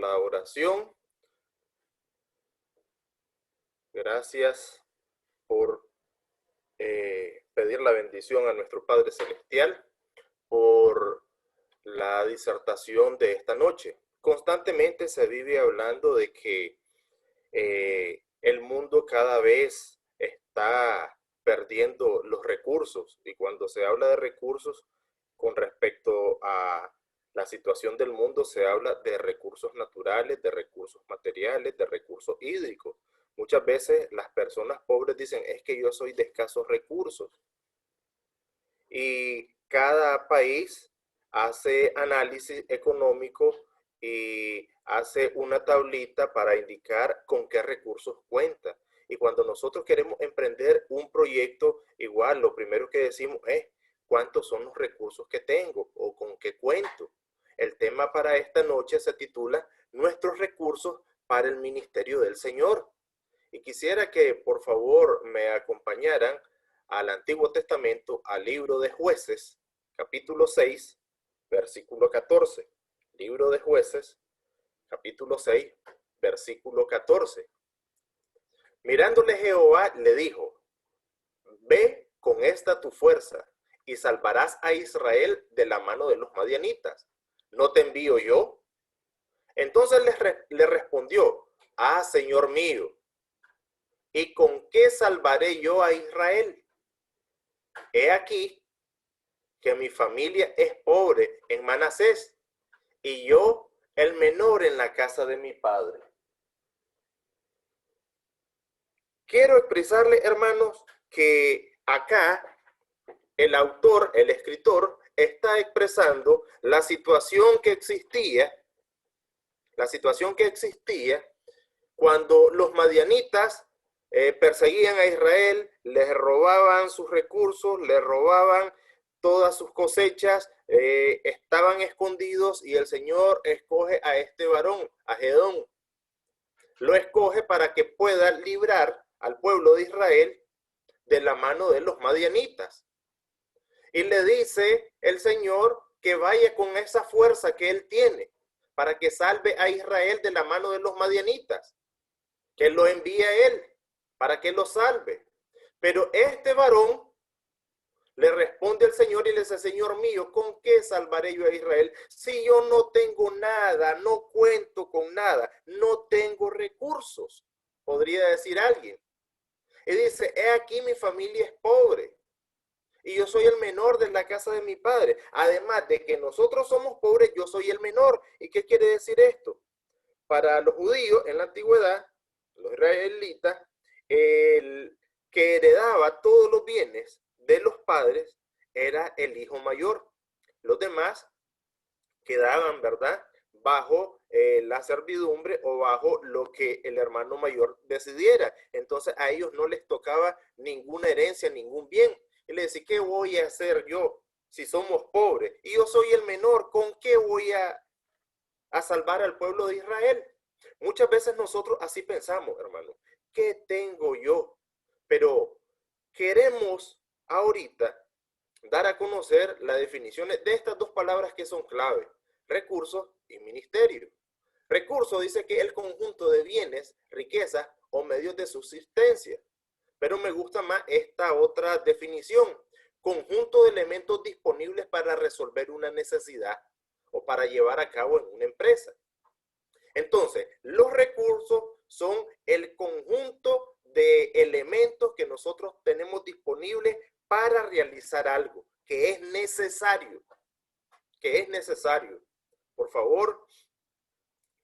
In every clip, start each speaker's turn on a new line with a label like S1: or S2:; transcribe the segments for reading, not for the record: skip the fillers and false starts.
S1: la oración. Gracias por pedir la bendición a nuestro Padre Celestial por la disertación de esta noche. Constantemente se vive hablando de que el mundo cada vez está perdiendo los recursos, y cuando se habla de recursos con respecto a la situación del mundo, se habla de recursos naturales, de recursos materiales, de recursos hídricos. Muchas veces las personas pobres dicen, es que yo soy de escasos recursos. Y cada país hace análisis económico y hace una tablita para indicar con qué recursos cuenta. Y cuando nosotros queremos emprender un proyecto, igual lo primero que decimos es cuántos son los recursos que tengo o con qué cuento. El tema para esta noche se titula Nuestros recursos para el ministerio del Señor. Y quisiera que por favor me acompañaran al Antiguo Testamento, al libro de Jueces, capítulo 6, versículo 14. Libro de Jueces, capítulo 6, versículo 14. Mirándole Jehová le dijo, ve con esta tu fuerza y salvarás a Israel de la mano de los madianitas. ¿No te envío yo? Entonces le respondió, ah, Señor mío, ¿y con qué salvaré yo a Israel? He aquí que mi familia es pobre en Manasés y yo el menor en la casa de mi padre. Quiero expresarle, hermanos, que acá el autor, el escritor, está expresando la situación que existía cuando los madianitas perseguían a Israel, les robaban sus recursos, les robaban todas sus cosechas, estaban escondidos y el Señor escoge a este varón, a Gedón. Lo escoge para que pueda librar al pueblo de Israel de la mano de los madianitas. Y le dice el Señor que vaya con esa fuerza que él tiene para que salve a Israel de la mano de los madianitas, que lo envíe a él para que lo salve. Pero este varón le responde al Señor y le dice, Señor mío, ¿con qué salvaré yo a Israel? Si yo no tengo nada, no cuento con nada, no tengo recursos, podría decir alguien. Y dice, he aquí mi familia es pobre y yo soy el menor de la casa de mi padre. Además de que nosotros somos pobres, yo soy el menor. ¿Y qué quiere decir esto? Para los judíos en la antigüedad, los israelitas, el que heredaba todos los bienes de los padres era el hijo mayor. Los demás quedaban, ¿verdad?, bajo la servidumbre o bajo lo que el hermano mayor decidiera. Entonces a ellos no les tocaba ninguna herencia, ningún bien. Y le decía, ¿qué voy a hacer yo si somos pobres? Y yo soy el menor, ¿con qué voy a salvar al pueblo de Israel? Muchas veces nosotros así pensamos, hermano. ¿Qué tengo yo? Pero queremos ahorita dar a conocer las definiciones de estas dos palabras que son clave, recursos y ministerio. Recurso dice que es el conjunto de bienes, riquezas o medios de subsistencia. Pero me gusta más esta otra definición, conjunto de elementos disponibles para resolver una necesidad o para llevar a cabo en una empresa. Entonces, los recursos son el conjunto de elementos que nosotros tenemos disponibles para realizar algo que es necesario. Por favor,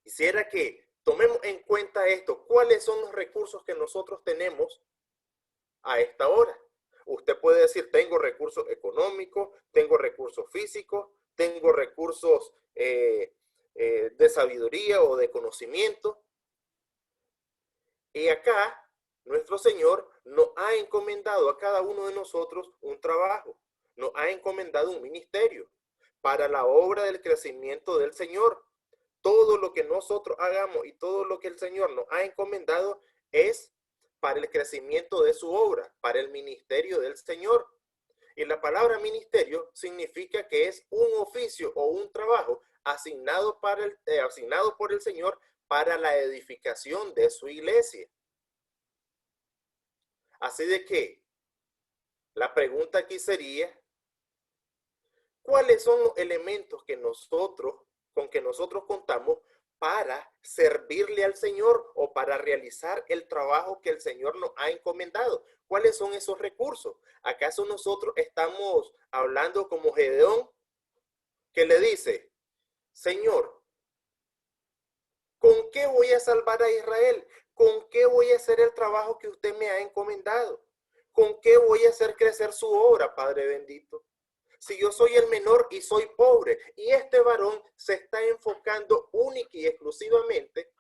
S1: quisiera que tomemos en cuenta esto. ¿Cuáles son los recursos que nosotros tenemos a esta hora? Usted puede decir, tengo recursos económicos, tengo recursos físicos, tengo recursos de sabiduría o de conocimiento. Y acá, nuestro Señor nos ha encomendado a cada uno de nosotros un trabajo, nos ha encomendado un ministerio para la obra del crecimiento del Señor. Todo lo que nosotros hagamos y todo lo que el Señor nos ha encomendado es para el crecimiento de su obra, para el ministerio del Señor. Y la palabra ministerio significa que es un oficio o un trabajo asignado por el Señor para la edificación de su iglesia. Así de que la pregunta aquí sería, ¿cuáles son los elementos con que nosotros contamos para servirle al Señor o para realizar el trabajo que el Señor nos ha encomendado? ¿Cuáles son esos recursos? ¿Acaso nosotros estamos hablando como Gedeón, que le dice, Señor, ¿con qué voy a salvar a Israel? ¿Con qué voy a hacer el trabajo que usted me ha encomendado? ¿Con qué voy a hacer crecer su obra, Padre bendito? Si yo soy el menor y soy pobre, y este varón se está enfocando única y exclusivamente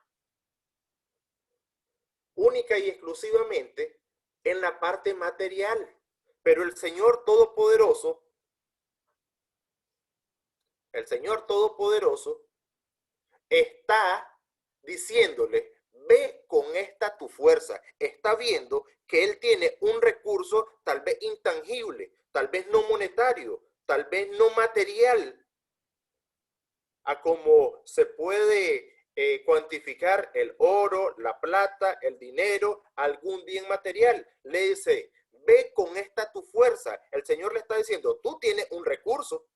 S1: en la parte material. Pero el Señor Todopoderoso está diciéndole, ve con esta tu fuerza. Está viendo que él tiene un recurso tal vez intangible, tal vez no monetario, tal vez no material, a cómo se puede cuantificar el oro, la plata, el dinero, algún bien material. Le dice, ve con esta tu fuerza. El Señor le está diciendo, tú tienes un recurso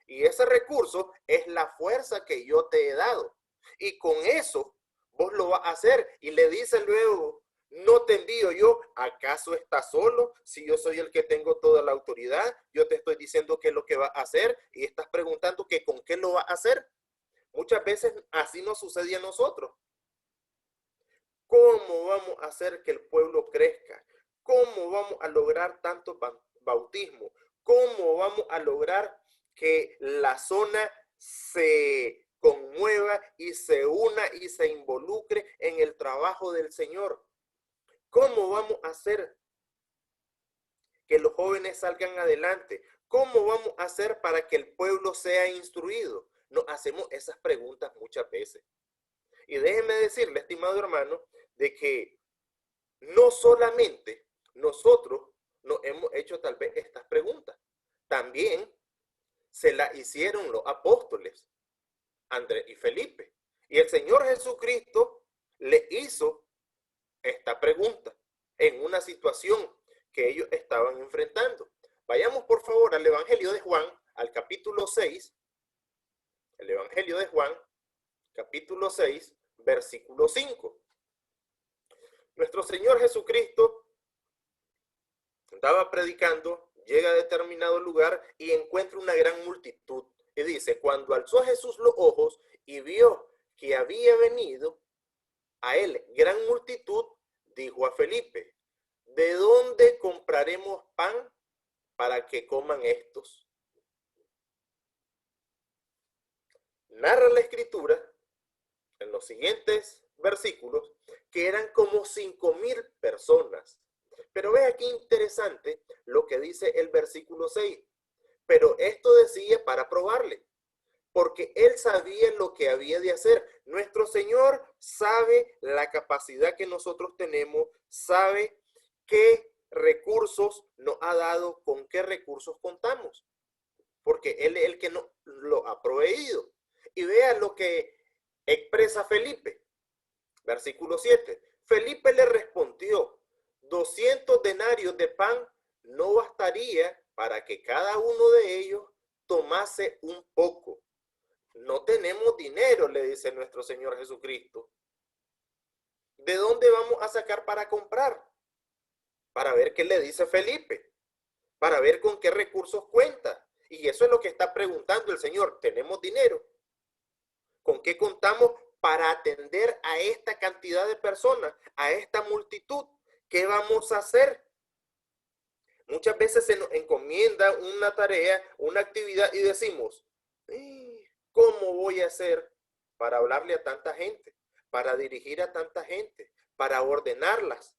S1: y ese recurso es la fuerza que yo te he dado. Y con eso vos lo vas a hacer. Y le dice luego, no te envío yo, ¿acaso estás solo? Si yo soy el que tengo toda la autoridad, yo te estoy diciendo qué es lo que va a hacer y estás preguntando que con qué lo va a hacer. Muchas veces así nos sucede a nosotros. ¿Cómo vamos a hacer que el pueblo crezca? ¿Cómo vamos a lograr tanto bautismo? ¿Cómo vamos a lograr que la zona se conmueva y se una y se involucre en el trabajo del Señor? ¿Cómo vamos a hacer que los jóvenes salgan adelante? ¿Cómo vamos a hacer para que el pueblo sea instruido? Nos hacemos esas preguntas muchas veces. Y déjeme decirle, estimado hermano, de que no solamente nosotros nos hemos hecho tal vez estas preguntas, también se las hicieron los apóstoles, Andrés y Felipe. Y el Señor Jesucristo le hizo esta pregunta en una situación que ellos estaban enfrentando. Vayamos por favor al Evangelio de Juan, al capítulo 6, el Evangelio de Juan, capítulo 6, versículo 5. Nuestro Señor Jesucristo estaba predicando, llega a determinado lugar y encuentra una gran multitud. Y dice, cuando alzó Jesús los ojos y vio que había venido a él gran multitud, dijo a Felipe, ¿de dónde compraremos pan para que coman estos? Narra la escritura en los siguientes versículos que eran como 5,000 personas. Pero vea qué interesante lo que dice el versículo 6. Pero esto decía para probarle, porque él sabía lo que había de hacer. Nuestro Señor sabe la capacidad que nosotros tenemos, sabe qué recursos nos ha dado, con qué recursos contamos, porque Él es el que nos lo ha proveído. Y vea lo que expresa Felipe, versículo 7. Felipe le respondió, 200 denarios de pan no bastaría para que cada uno de ellos tomase un poco. No tenemos dinero, le dice nuestro Señor Jesucristo. ¿De dónde vamos a sacar para comprar? Para ver qué le dice Felipe, para ver con qué recursos cuenta. Y eso es lo que está preguntando el Señor. ¿Tenemos dinero? ¿Con qué contamos para atender a esta cantidad de personas, a esta multitud? ¿Qué vamos a hacer? Muchas veces se nos encomienda una tarea, una actividad y decimos, ¿cómo voy a hacer para hablarle a tanta gente, para dirigir a tanta gente, para ordenarlas,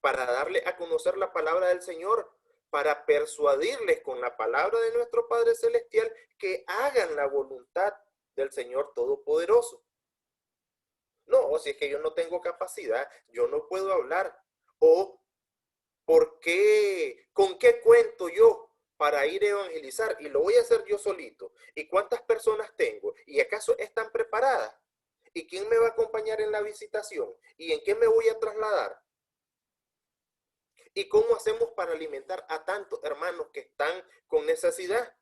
S1: para darle a conocer la palabra del Señor, para persuadirles con la palabra de nuestro Padre Celestial que hagan la voluntad del Señor Todopoderoso? No, si es que yo no tengo capacidad, yo no puedo hablar. O ¿por qué? ¿Con qué cuento yo? para ir a evangelizar y lo voy a hacer yo solito. ¿Y cuántas personas tengo? ¿Y acaso están preparadas? ¿Y quién me va a acompañar en la visitación? ¿Y en qué me voy a trasladar? ¿Y cómo hacemos para alimentar a tantos hermanos que están con necesidad?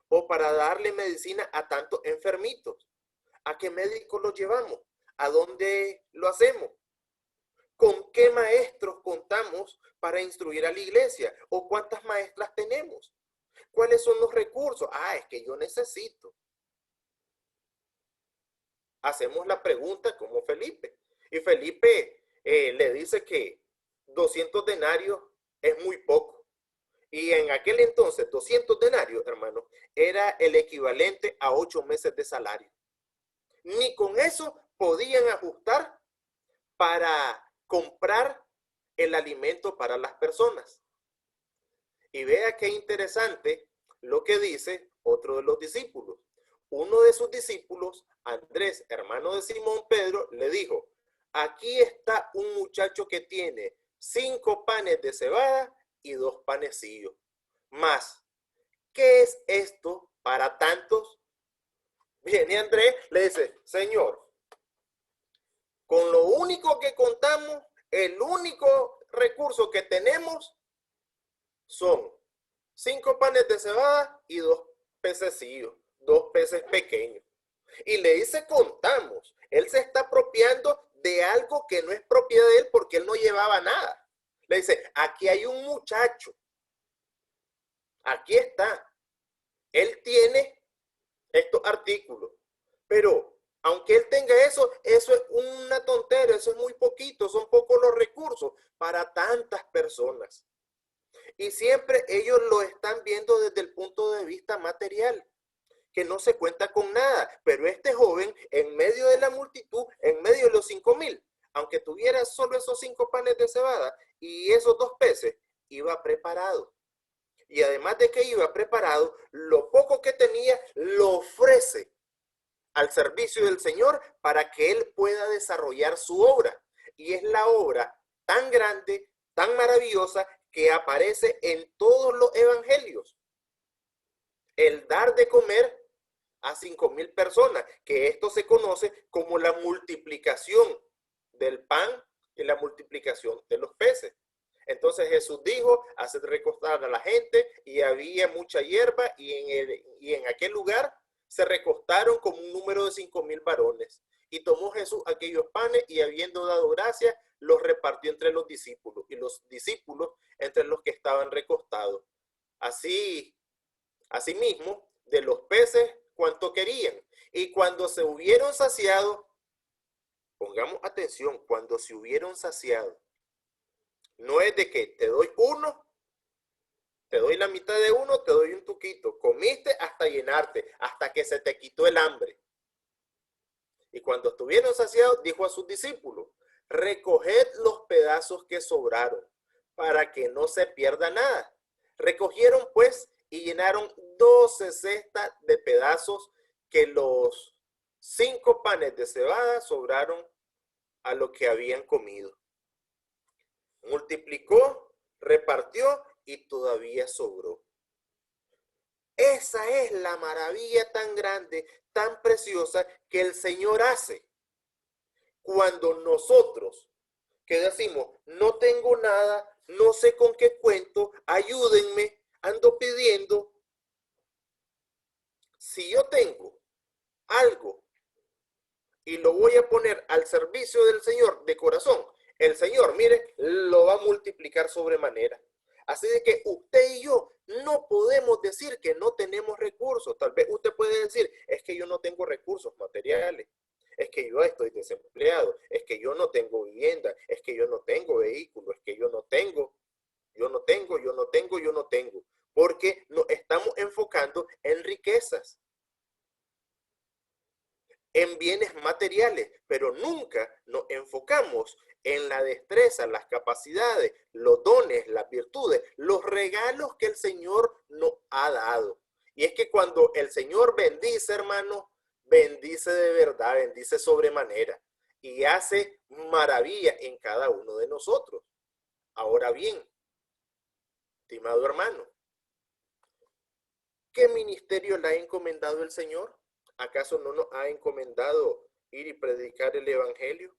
S1: ¿O para darle medicina a tantos enfermitos? ¿A qué médicos los llevamos? ¿A dónde lo hacemos? ¿Con qué maestros contamos para instruir a la iglesia? ¿O cuántas maestras tenemos? ¿Cuáles son los recursos? Es que yo necesito. Hacemos la pregunta como Felipe. Y Felipe le dice que 200 denarios es muy poco. Y en aquel entonces, 200 denarios, hermano, era el equivalente a 8 meses de salario. Ni con eso podían ajustar para comprar el alimento para las personas. Y vea qué interesante lo que dice otro de los discípulos. Uno de sus discípulos, Andrés, hermano de Simón Pedro, le dijo, aquí está un muchacho que tiene 5 panes de cebada y 2 panecillos. Más, ¿qué es esto para tantos? Viene Andrés, le dice, Señor, con lo único que contamos, el único recurso que tenemos son 5 panes de cebada y 2 pececillos, 2 peces pequeños. Y le dice contamos. Él se está apropiando de algo que no es propiedad de él porque él no llevaba nada. Le dice, aquí hay un muchacho. Aquí está. Él tiene estos artículos. Pero aunque él tenga eso, eso es una tontería, eso es muy poquito, son pocos los recursos para tantas personas. Y siempre ellos lo están viendo desde el punto de vista material, que no se cuenta con nada. Pero este joven, en medio de la multitud, en medio de los 5,000, aunque tuviera solo esos 5 panes de cebada y esos 2 peces, iba preparado. Y además de que iba preparado, lo poco que tenía lo ofrece al servicio del Señor para que Él pueda desarrollar su obra. Y es la obra tan grande, tan maravillosa, que aparece en todos los evangelios. El dar de comer a 5,000 personas, que esto se conoce como la multiplicación del pan y la multiplicación de los peces. Entonces Jesús dijo, haced recostar a la gente, y había mucha hierba, y en aquel lugar se recostaron como un número de 5,000 varones. Y tomó Jesús aquellos panes y habiendo dado gracias, los repartió entre los discípulos, y los discípulos entre los que estaban recostados. Asimismo, de los peces, cuanto querían. Y cuando se hubieron saciado, pongamos atención, cuando se hubieron saciado, no es de que te doy uno, te doy la mitad de uno, te doy un tuquito. Comiste hasta llenarte, hasta que se te quitó el hambre. Y cuando estuvieron saciados, dijo a sus discípulos, recoged los pedazos que sobraron, para que no se pierda nada. Recogieron pues y llenaron 12 cestas de pedazos, que los 5 panes de cebada sobraron a lo que habían comido. Multiplicó, repartió y todavía sobró. Esa es la maravilla tan grande, tan preciosa que el Señor hace. Cuando nosotros que decimos, no tengo nada, no sé con qué cuento, ayúdenme, ando pidiendo. Si yo tengo algo y lo voy a poner al servicio del Señor de corazón, el Señor, mire, lo va a multiplicar sobremanera. Así de que usted y yo no podemos decir que no tenemos recursos. Tal vez usted puede decir, es que yo no tengo recursos materiales, es que yo estoy desempleado, es que yo no tengo vivienda, es que yo no tengo vehículo, es que yo no tengo, porque nos estamos enfocando en riquezas, en bienes materiales, pero nunca nos enfocamos en la destreza, las capacidades, los dones, las virtudes, los regalos que el Señor nos ha dado. Y es que cuando el Señor bendice, hermano, bendice de verdad, bendice sobremanera y hace maravilla en cada uno de nosotros. Ahora bien, estimado hermano, ¿qué ministerio le ha encomendado el Señor? ¿Acaso no nos ha encomendado ir y predicar el evangelio?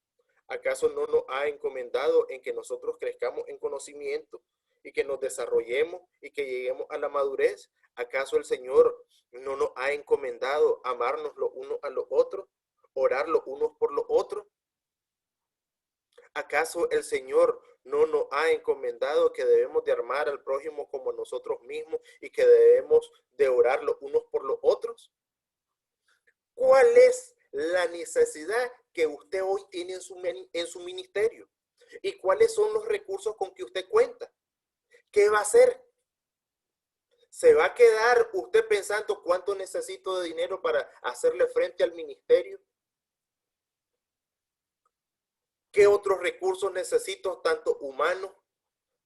S1: ¿Acaso no nos ha encomendado en que nosotros crezcamos en conocimiento y que nos desarrollemos y que lleguemos a la madurez? ¿Acaso el Señor no nos ha encomendado amarnos los unos a los otros, orar los unos por los otros? ¿Acaso el Señor no nos ha encomendado que debemos de amar al prójimo como nosotros mismos y que debemos de orar los unos por los otros? ¿Cuál es la necesidad que usted hoy tiene en su ministerio? ¿Y cuáles son los recursos con que usted cuenta? ¿Qué va a hacer? ¿Se va a quedar usted pensando cuánto necesito de dinero para hacerle frente al ministerio? ¿Qué otros recursos necesito, tanto humanos,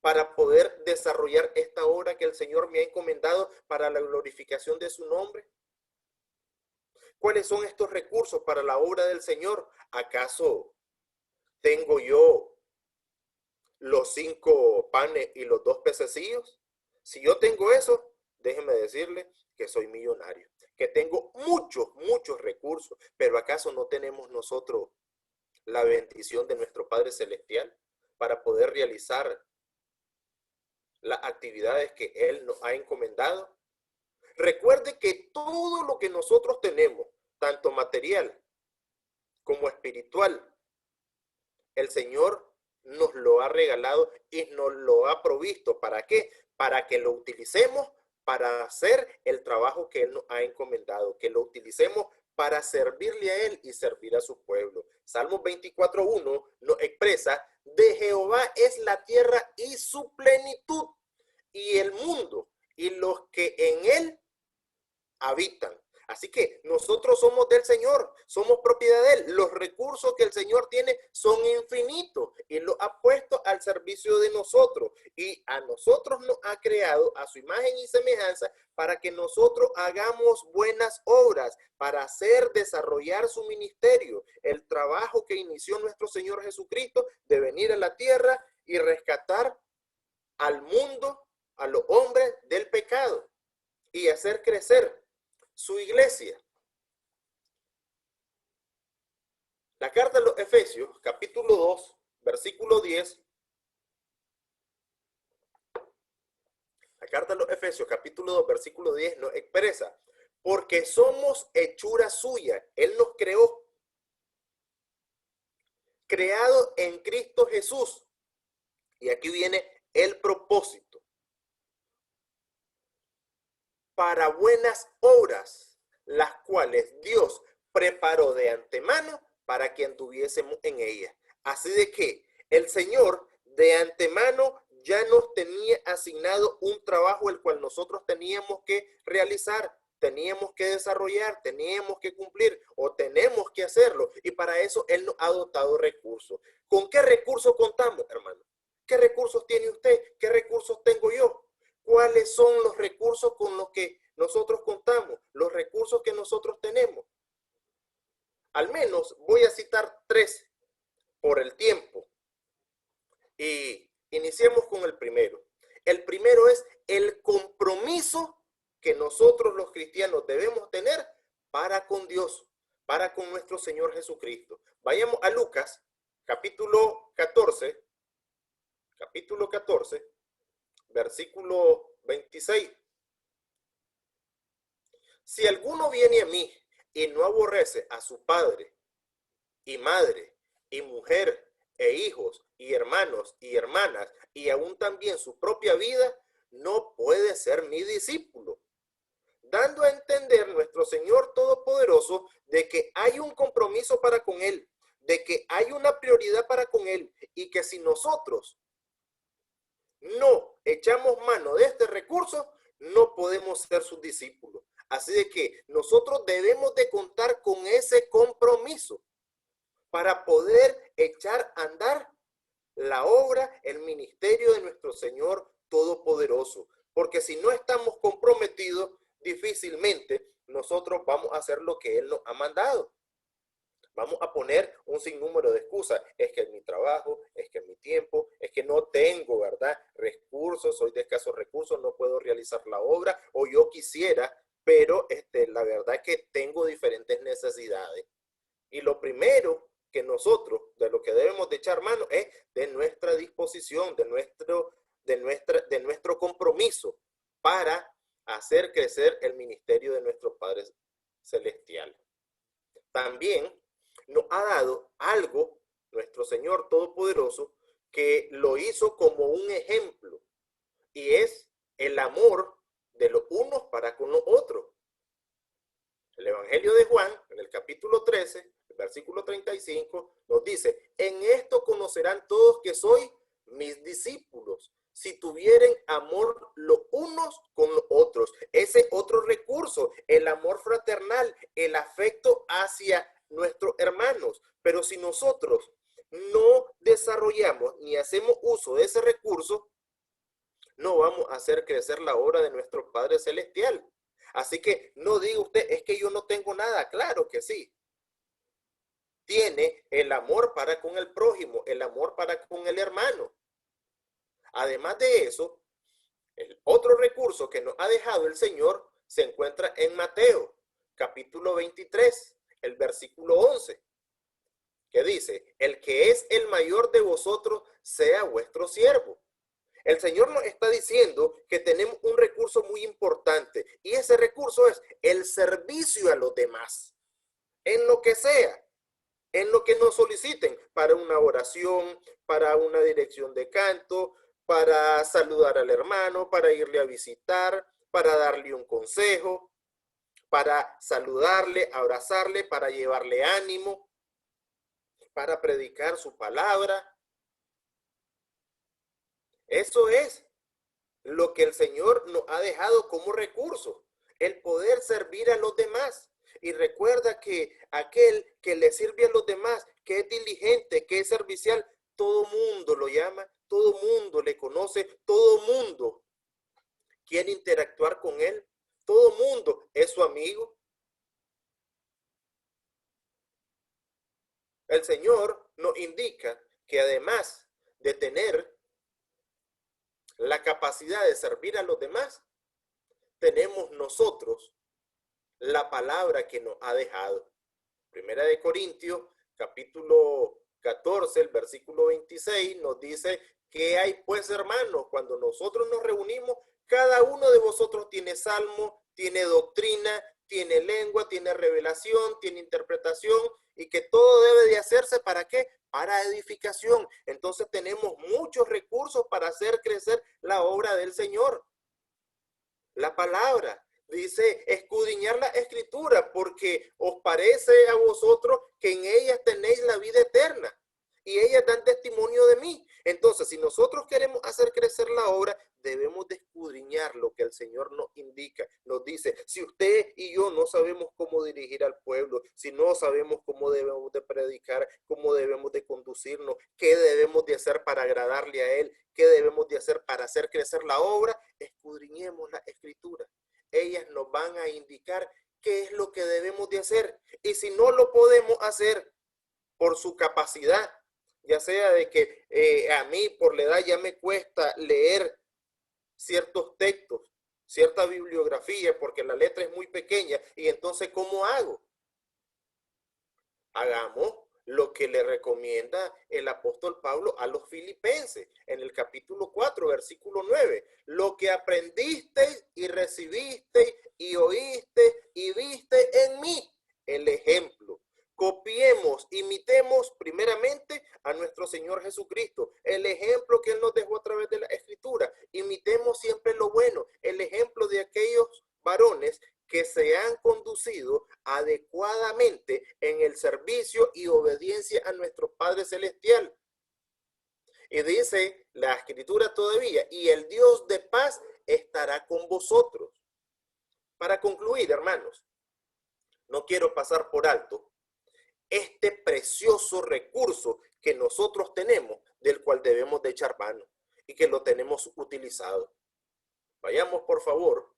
S1: para poder desarrollar esta obra que el Señor me ha encomendado para la glorificación de su nombre? ¿Cuáles son estos recursos para la obra del Señor? ¿Acaso tengo yo los 5 panes y los 2 pececillos? Si yo tengo eso, déjeme decirle que soy millonario, que tengo muchos recursos, pero ¿acaso no tenemos nosotros la bendición de nuestro Padre Celestial para poder realizar las actividades que Él nos ha encomendado? Recuerde que todo lo que nosotros tenemos, tanto material como espiritual, el Señor nos lo ha regalado y nos lo ha provisto. ¿Para qué? Para que lo utilicemos para hacer el trabajo que Él nos ha encomendado, que lo utilicemos para servirle a Él y servir a su pueblo. Salmos 24:1 nos expresa: de Jehová es la tierra y su plenitud, y el mundo y los que en él habitan. Así que nosotros somos del Señor, somos propiedad de Él. Los recursos que el Señor tiene son infinitos y los ha puesto al servicio de nosotros. Y a nosotros nos ha creado a su imagen y semejanza para que nosotros hagamos buenas obras, para hacer desarrollar su ministerio. El trabajo que inició nuestro Señor Jesucristo de venir a la tierra y rescatar al mundo, a los hombres del pecado y hacer crecer su iglesia. La carta a los Efesios, capítulo 2, versículo 10. La carta a los Efesios, capítulo 2, versículo 10 nos expresa: porque somos hechura suya. Él nos creó, creado en Cristo Jesús. Y aquí viene el propósito: para buenas obras, las cuales Dios preparó de antemano para que anduviésemos en ellas. Así de que el Señor de antemano ya nos tenía asignado un trabajo el cual nosotros teníamos que realizar, teníamos que desarrollar, teníamos que cumplir o tenemos que hacerlo. Y para eso Él nos ha dotado recursos. ¿Con qué recursos contamos, hermano? ¿Qué recursos tiene usted? ¿Qué recursos tengo yo? ¿Cuáles son los recursos con los que nosotros contamos? Los recursos que nosotros tenemos. Al menos voy a citar 3 por el tiempo. Y iniciemos con el primero. El primero es el compromiso que nosotros los cristianos debemos tener para con Dios, para con nuestro Señor Jesucristo. Vayamos a Lucas, capítulo 14, versículo 26. Si alguno viene a mí y no aborrece a su padre y madre y mujer e hijos y hermanos y hermanas y aún también su propia vida, no puede ser mi discípulo. Dando a entender nuestro Señor Todopoderoso de que hay un compromiso para con Él, de que hay una prioridad para con Él y que si nosotros no echamos mano de este recurso, no podemos ser sus discípulos. Así de que nosotros debemos de contar con ese compromiso para poder echar a andar la obra, el ministerio de nuestro Señor Todopoderoso. Porque si no estamos comprometidos, difícilmente nosotros vamos a hacer lo que Él nos ha mandado. Vamos a poner un sinnúmero de excusas. Es que es mi trabajo, es que es mi tiempo, es que no tengo, ¿verdad?, recursos, soy de escasos recursos, no puedo realizar la obra, o yo quisiera pero la verdad es que tengo diferentes necesidades. Y lo primero que nosotros, de lo que debemos de echar mano, es de nuestra disposición, de nuestro compromiso para hacer crecer el ministerio de nuestro Padre Celestial. También nos ha dado algo, nuestro Señor Todopoderoso, que lo hizo como un ejemplo, y es el amor de los unos para con los otros. El Evangelio de Juan, en el capítulo 13, el versículo 35, nos dice: en esto conocerán todos que soy mis discípulos, si tuvieren amor los unos con los otros. Ese otro recurso, el amor fraternal, el afecto hacia nuestros hermanos. Pero si nosotros no desarrollamos ni hacemos uso de ese recurso, no vamos a hacer crecer la obra de nuestro Padre Celestial. Así que no diga usted, es que yo no tengo nada. Claro que sí. Tiene el amor para con el prójimo, el amor para con el hermano. Además de eso, el otro recurso que nos ha dejado el Señor se encuentra en Mateo, capítulo 23, el versículo 11, que dice: el que es el mayor de vosotros sea vuestro siervo. El Señor nos está diciendo que tenemos un recurso muy importante, y ese recurso es el servicio a los demás, en lo que sea, en lo que nos soliciten, para una oración, para una dirección de canto, para saludar al hermano, para irle a visitar, para darle un consejo, para saludarle, abrazarle, para llevarle ánimo, para predicar su palabra. Eso es lo que el Señor nos ha dejado como recurso, el poder servir a los demás. Y recuerda que aquel que le sirve a los demás, que es diligente, que es servicial, todo mundo lo llama, todo mundo le conoce, todo mundo quiere interactuar con él, todo mundo es su amigo. El Señor nos indica que además de tener la capacidad de servir a los demás, tenemos nosotros la palabra que nos ha dejado. Primera de Corintios, capítulo 14, el versículo 26, nos dice: ¿qué hay pues, hermanos? Cuando nosotros nos reunimos, cada uno de vosotros tiene salmo, tiene doctrina, tiene lengua, tiene revelación, tiene interpretación, y que todo debe de hacerse, ¿para qué? Para edificación. Entonces tenemos muchos recursos para hacer crecer la obra del Señor. La palabra dice: escudriñar la escritura, porque os parece a vosotros que en ellas tenéis la vida eterna, y ellas dan testimonio de mí. Entonces, si nosotros queremos hacer crecer la obra, debemos de escudriñar lo que el Señor nos indica. Nos dice: si usted y yo no sabemos cómo dirigir al pueblo, si no sabemos cómo debemos de predicar, cómo debemos de conducirnos, qué debemos de hacer para agradarle a Él, qué debemos de hacer para hacer crecer la obra, escudriñemos la escritura. Ellas nos van a indicar qué es lo que debemos de hacer. Y si no lo podemos hacer por su capacidad, ya sea de que a mí por la edad ya me cuesta leer ciertos textos, cierta bibliografía, porque la letra es muy pequeña, y entonces ¿cómo hago? Hagamos lo que le recomienda el apóstol Pablo a los filipenses en el capítulo 4, versículo 9. Lo que aprendisteis y recibisteis y oíste y viste en mí, el ejemplo. Copiemos, imitemos primeramente a nuestro Señor Jesucristo, el ejemplo que Él nos dejó a través de la Escritura. Imitemos siempre lo bueno, el ejemplo de aquellos varones que se han conducido adecuadamente en el servicio y obediencia a nuestro Padre Celestial. Y dice la Escritura todavía: y el Dios de paz estará con vosotros. Para concluir, hermanos, no quiero pasar por alto este precioso recurso que nosotros tenemos, del cual debemos de echar mano y que lo tenemos utilizado. Vayamos, por favor,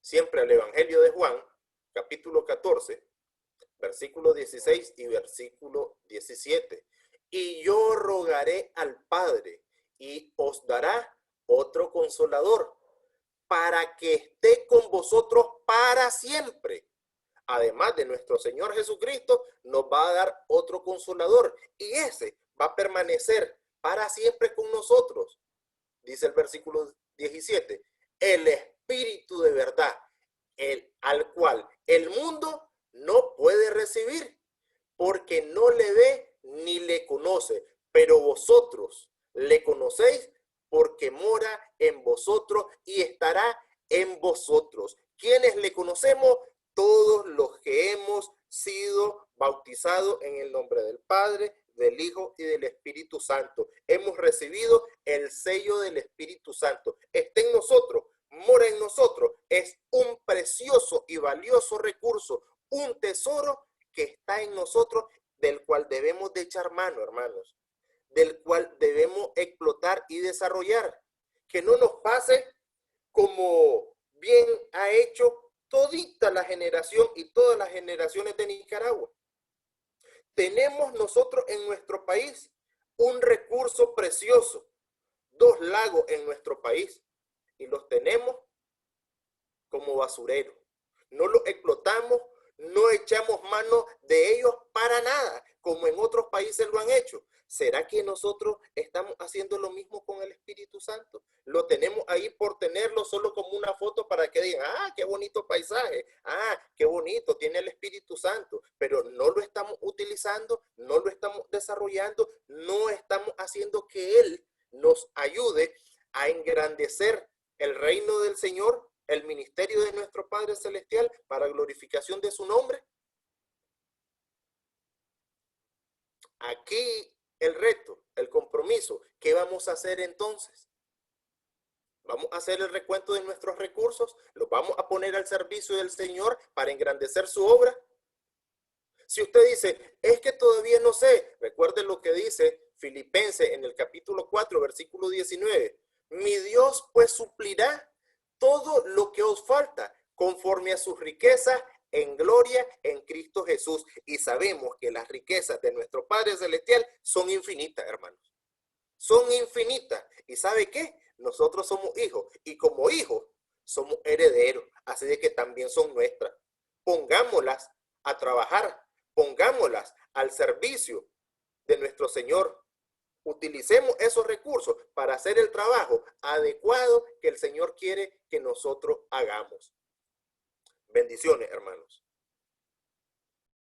S1: siempre al Evangelio de Juan, capítulo 14, versículo 16 y versículo 17. Y yo rogaré al Padre, y os dará otro consolador, para que esté con vosotros para siempre. Además de nuestro Señor Jesucristo, nos va a dar otro consolador y ese va a permanecer para siempre con nosotros. Dice el versículo 17, el Espíritu de verdad, al cual el mundo no puede recibir, porque no le ve ni le conoce, pero vosotros le conocéis porque mora en vosotros y estará en vosotros. ¿Quiénes le conocemos? Todos los que hemos sido bautizados en el nombre del Padre, del Hijo y del Espíritu Santo. Hemos recibido el sello del Espíritu Santo. Está en nosotros, mora en nosotros. Es un precioso y valioso recurso, un tesoro que está en nosotros, del cual debemos de echar mano, hermanos, del cual debemos explotar y desarrollar. Que no nos pase como bien ha hecho todita la generación y todas las generaciones de Nicaragua. Tenemos nosotros en nuestro país un recurso precioso, 2 lagos en nuestro país, y los tenemos como basurero. No los explotamos, no echamos mano de ellos para nada, como en otros países lo han hecho. ¿Será que nosotros estamos haciendo lo mismo con el Espíritu Santo? Lo tenemos ahí por tenerlo solo como una foto para que digan, ah, qué bonito paisaje, ah, qué bonito, tiene el Espíritu Santo, pero no lo estamos utilizando, no lo estamos desarrollando, no estamos haciendo que Él nos ayude a engrandecer el reino del Señor, el ministerio de nuestro Padre Celestial, para glorificación de su nombre. Aquí el reto, el compromiso, ¿qué vamos a hacer entonces? ¿Vamos a hacer el recuento de nuestros recursos? ¿Los vamos a poner al servicio del Señor para engrandecer su obra? Si usted dice, es que todavía no sé, recuerde lo que dice Filipenses en el capítulo 4, versículo 19. Mi Dios pues suplirá todo lo que os falta conforme a sus riquezas en gloria en Cristo Jesús. Y sabemos que las riquezas de nuestro Padre Celestial son infinitas, hermanos. Son infinitas. ¿Y sabe qué? Nosotros somos hijos y como hijos somos herederos. Así de que también son nuestras. Pongámoslas a trabajar. Pongámoslas al servicio de nuestro Señor. Utilicemos esos recursos para hacer el trabajo adecuado que el Señor quiere que nosotros hagamos. Bendiciones, hermanos.